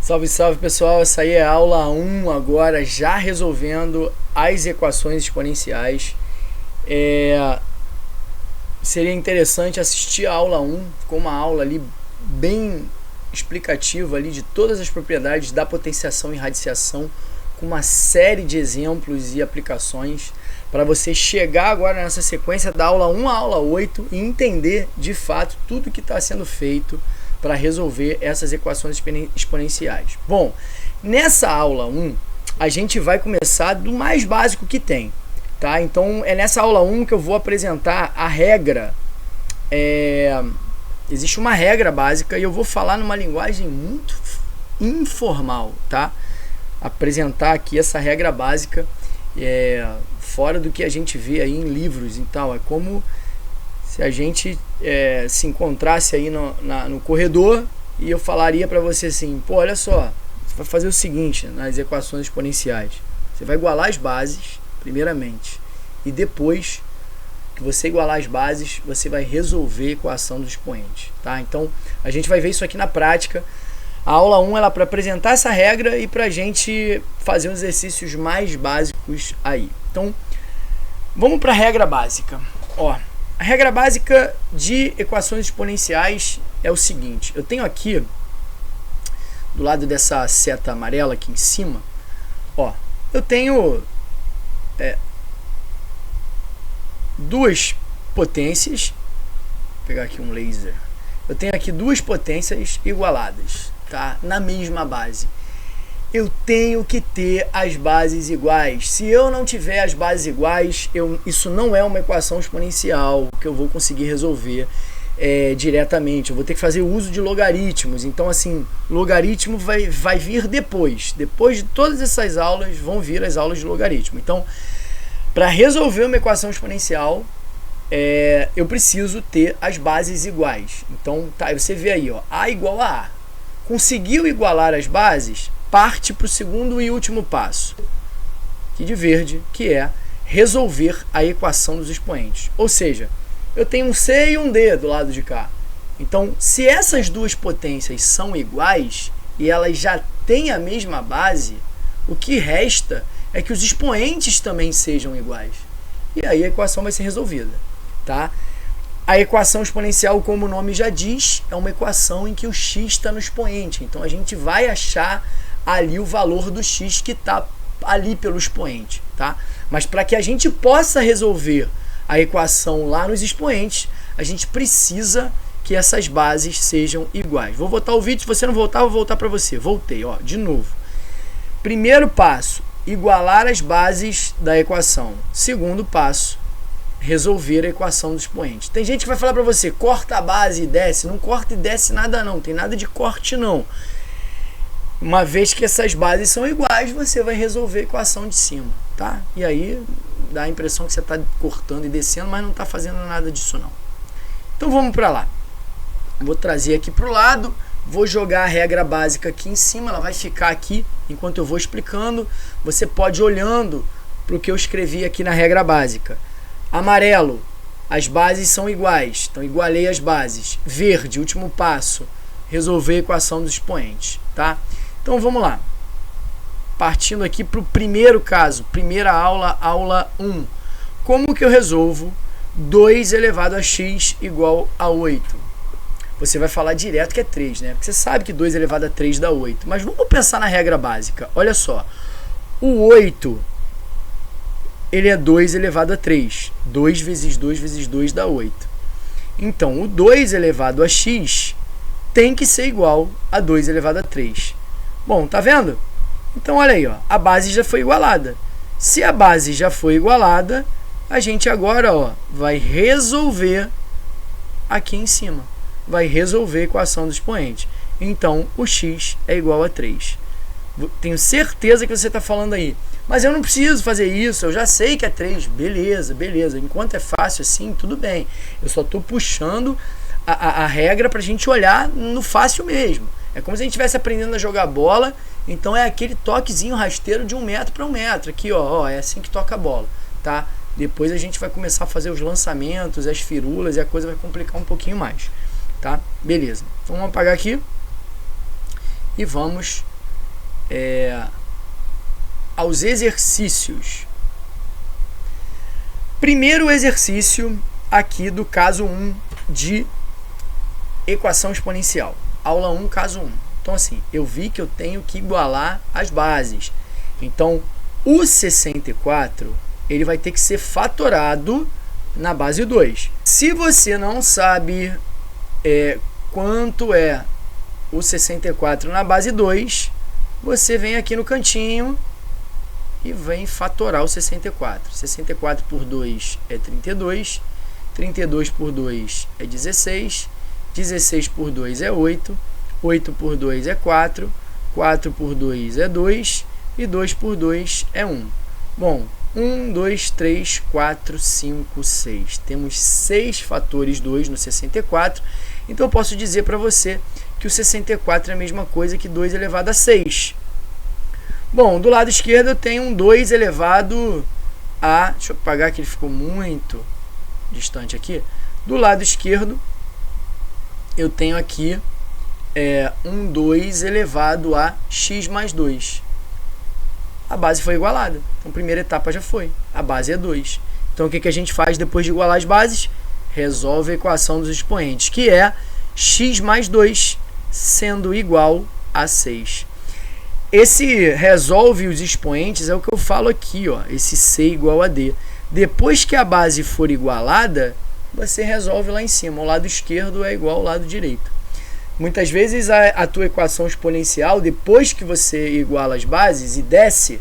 Salve, salve pessoal, essa aí é a aula 1 agora, já resolvendo as equações exponenciais. Seria interessante assistir a aula 1, ficou uma aula ali bem explicativa ali de todas as propriedades da potenciação e radiciação, com uma série de exemplos e aplicações, para você chegar agora nessa sequência da aula 1 à aula 8 e entender de fato tudo que está sendo feito para resolver essas equações exponenciais. Bom, nessa aula 1, a gente vai começar do mais básico que tem, tá? Então, é nessa aula 1 que eu vou apresentar a regra. Existe uma regra básica e eu vou falar numa linguagem muito informal, tá? Apresentar aqui essa regra básica, fora do que a gente vê aí em livros. Então, é como se a gente se encontrasse aí no corredor e eu falaria para você assim: pô, olha só, você vai fazer o seguinte nas equações exponenciais, você vai igualar as bases primeiramente, e depois que você igualar as bases, você vai resolver a equação do expoente, tá? Então, a gente vai ver isso aqui na prática. A aula 1 ela é para apresentar essa regra e para a gente fazer uns exercícios mais básicos aí. Então, vamos para a regra básica. Ó, a regra básica de equações exponenciais é o seguinte: eu tenho aqui, do lado dessa seta amarela aqui em cima, ó, eu tenho duas potências. Vou pegar aqui um laser. Eu tenho aqui duas potências igualadas, tá? Na mesma base. Eu tenho que ter as bases iguais. Se eu não tiver as bases iguais, isso não é uma equação exponencial que eu vou conseguir resolver diretamente. Eu vou ter que fazer uso de logaritmos. Então, assim, logaritmo vai vir depois. Depois de todas essas aulas, vão vir as aulas de logaritmo. Então, para resolver uma equação exponencial, eu preciso ter as bases iguais. Então, tá, você vê aí, ó, A igual a A. Conseguiu igualar as bases, parte para o segundo e último passo, aqui de verde, que é resolver a equação dos expoentes. Ou seja, eu tenho um C e um D do lado de cá. Então, se essas duas potências são iguais e elas já têm a mesma base, o que resta é que os expoentes também sejam iguais. E aí a equação vai ser resolvida, tá? A equação exponencial, como o nome já diz, é uma equação em que o x está no expoente. Então, a gente vai achar ali o valor do x que está ali pelo expoente, tá? Mas para que a gente possa resolver a equação lá nos expoentes, a gente precisa que essas bases sejam iguais. Vou voltar o vídeo, se você não voltar, eu vou voltar para você. Voltei, ó, de novo. Primeiro passo, igualar as bases da equação. Segundo passo, resolver a equação do expoente. Tem gente que vai falar para você: corta a base e desce. Não corta e desce nada não, tem nada de corte não. Uma vez que essas bases são iguais, você vai resolver a equação de cima, tá? E aí dá a impressão que você está cortando e descendo, mas não está fazendo nada disso não. Então vamos para lá. Vou trazer aqui para o lado, vou jogar a regra básica aqui em cima, ela vai ficar aqui enquanto eu vou explicando. Você pode ir olhando para o que eu escrevi aqui na regra básica. Amarelo, as bases são iguais, então igualei as bases. Verde, último passo, resolver a equação dos expoentes, tá? Então vamos lá. Partindo aqui para o primeiro caso, primeira aula, aula 1. Como que eu resolvo 2 elevado a x igual a 8? Você vai falar direto que é 3, né? Porque você sabe que 2 elevado a 3 dá 8. Mas vamos pensar na regra básica. Olha só. O 8, ele é 2 elevado a 3. 2 vezes 2 vezes 2 dá 8. Então, o 2 elevado a x tem que ser igual a 2 elevado a 3. Bom, tá vendo? Então, olha aí, ó, a base já foi igualada. Se a base já foi igualada, a gente agora, ó, vai resolver aqui em cima. Vai resolver a equação do expoente. Então, o x é igual a 3. Tenho certeza que você está falando aí: mas eu não preciso fazer isso, eu já sei que é 3. Beleza, beleza. Enquanto é fácil assim, tudo bem. Eu só estou puxando a regra para a gente olhar no fácil mesmo. É como se a gente estivesse aprendendo a jogar bola. Então é aquele toquezinho rasteiro de 1 metro para 1 metro. Aqui, ó, é assim que toca a bola, tá? Depois a gente vai começar a fazer os lançamentos, as firulas, e a coisa vai complicar um pouquinho mais, tá? Beleza. Então vamos apagar aqui e vamos aos exercícios. Primeiro exercício aqui do caso 1 de equação exponencial. Aula 1, caso 1. Então, assim, eu vi que eu tenho que igualar as bases. Então, o 64, ele vai ter que ser fatorado na base 2. Se você não sabe quanto é o 64 na base 2, você vem aqui no cantinho e vem fatorar o 64. 64 por 2 é 32, 32 por 2 é 16, 16 por 2 é 8, 8 por 2 é 4, 4 por 2 é 2 e 2 por 2 é 1. Bom, 1, 2, 3, 4, 5, 6. Temos 6 fatores 2 no 64. Então eu posso dizer para você que o 64 é a mesma coisa que 2 elevado a 6. Bom, do lado esquerdo eu tenho um 2 elevado a... Deixa eu apagar que ele ficou muito distante aqui. Do lado esquerdo eu tenho aqui um 2 elevado a x mais 2. A base foi igualada. Então, a primeira etapa já foi. A base é 2. Então, o que a gente faz depois de igualar as bases? Resolve a equação dos expoentes, que é x mais 2 sendo igual a 6. Esse resolve os expoentes é o que eu falo aqui, ó, esse C igual a D. Depois que a base for igualada, você resolve lá em cima. O lado esquerdo é igual ao lado direito. Muitas vezes a tua equação exponencial, depois que você iguala as bases e desce,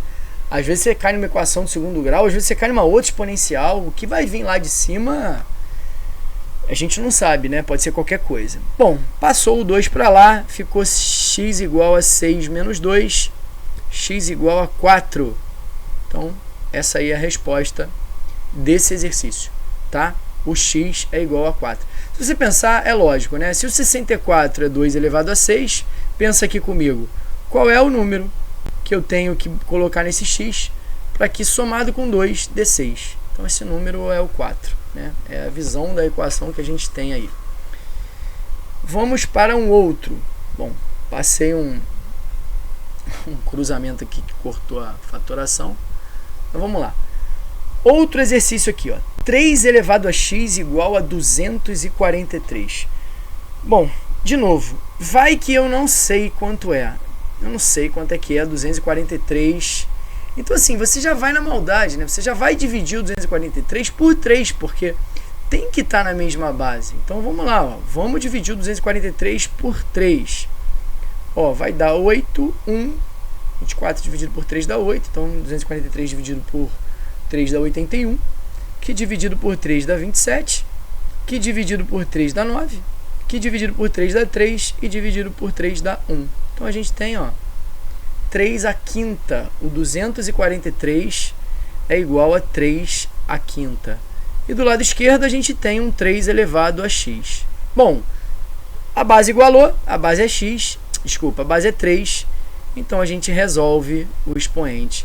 às vezes você cai numa equação de segundo grau, às vezes você cai numa outra exponencial. O que vai vir lá de cima, a gente não sabe, né? Pode ser qualquer coisa. Bom, passou o 2 para lá, ficou x igual a 6 menos 2, x igual a 4. Então, essa aí é a resposta desse exercício, tá? O x é igual a 4. Se você pensar, é lógico, né? Se o 64 é 2 elevado a 6, pensa aqui comigo. Qual é o número que eu tenho que colocar nesse x para que somado com 2 dê 6? Então, esse número é o 4, né? É a visão da equação que a gente tem aí. Vamos para um outro. Bom, passei um cruzamento aqui que cortou a fatoração. Então, vamos lá. Outro exercício aqui, ó. 3 elevado a x igual a 243. Bom, de novo, vai que eu não sei quanto é. Eu não sei quanto é que é 243. Então, assim, você já vai na maldade, né? Você já vai dividir o 243 por 3, porque tem que estar na mesma base. Então, vamos lá, ó. Vamos dividir o 243 por 3. Ó, vai dar 8, 1. 24 dividido por 3 dá 8. Então, 243 dividido por 3 dá 81, que dividido por 3 dá 27, que dividido por 3 dá 9, que dividido por 3 dá 3 e dividido por 3 dá 1. Então, a gente tem, ó, 3 à quinta. O 243 é igual a 3 à quinta. E do lado esquerdo a gente tem um 3 elevado a x. Bom, a base igualou, a base é x, desculpa, a base é 3, então a gente resolve o expoente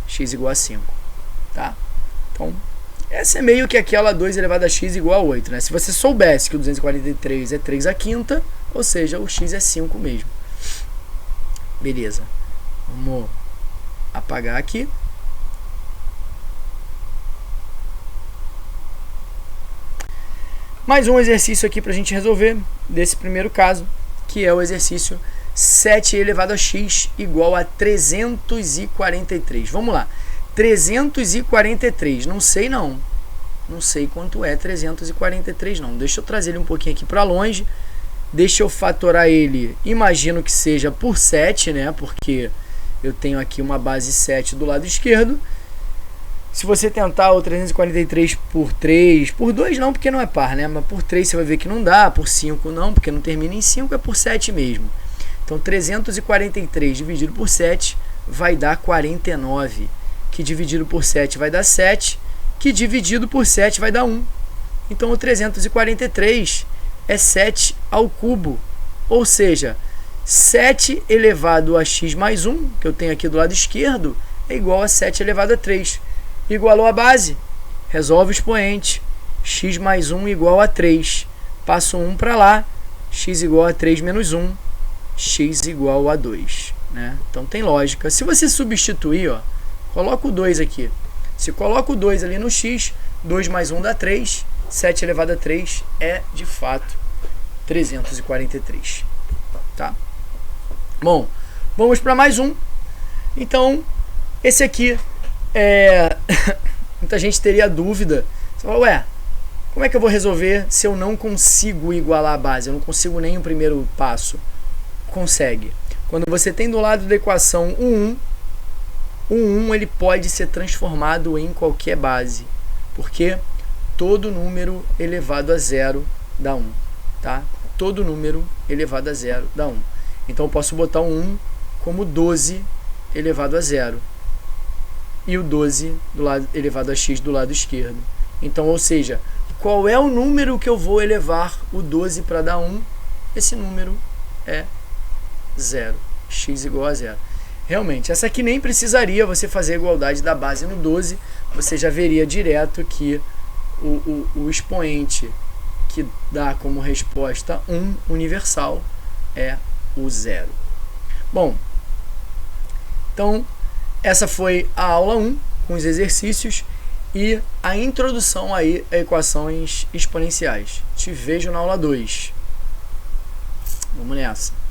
x igual a 5. Tá? Então, essa é meio que aquela 2 elevado a x igual a 8, né? Se você soubesse que o 243 é 3 à quinta, ou seja, o x é 5 mesmo. Beleza. Vamos apagar aqui. Mais um exercício aqui para a gente resolver desse primeiro caso, que é o exercício 7 elevado a x igual a 343. Vamos lá. 343, não sei não. Não sei quanto é 343 não. Deixa eu trazer ele um pouquinho aqui para longe. Deixa eu fatorar ele, imagino que seja por 7, né? Porque eu tenho aqui uma base 7 do lado esquerdo. Se você tentar o 343 por 3, por 2 não, porque não é par, né? Mas por 3 você vai ver que não dá, por 5 não, porque não termina em 5, é por 7 mesmo. Então, 343 dividido por 7 vai dar 49. Que dividido por 7 vai dar 7, que dividido por 7 vai dar 1. Então, o 343 é 7 ao cubo, ou seja, 7 elevado a x mais 1, que eu tenho aqui do lado esquerdo, é igual a 7 elevado a 3. Igualou a base, resolve o expoente, x mais 1 igual a 3. Passo 1 para lá, x igual a 3 menos 1, x igual a 2. né? Então tem lógica. Se você substituir, ó, coloca o 2 aqui. Se coloca o 2 ali no x, 2 mais 1 dá 3, 7 elevado a 3 é, de fato, 343. Tá? Bom, vamos para mais um. Então, esse aqui é... Muita gente teria dúvida. Você fala, ué, como é que eu vou resolver se eu não consigo igualar a base? Eu não consigo nem o primeiro passo. Consegue. Quando você tem do lado da equação o 1 ele pode ser transformado em qualquer base. Porque todo número elevado a zero dá 1. Tá? Todo número elevado a zero dá 1. Então eu posso botar o 1 como 12 elevado a zero. E o 12 do lado, elevado a x do lado esquerdo. Então, ou seja, qual é o número que eu vou elevar o 12 para dar 1? Esse número é 0. X igual a 0. Realmente, essa aqui nem precisaria você fazer a igualdade da base no 12. Você já veria direto que o expoente que dá como resposta 1 universal é o 0. Bom, então essa foi a aula 1 com os exercícios e a introdução aí a equações exponenciais. Te vejo na aula 2. Vamos nessa.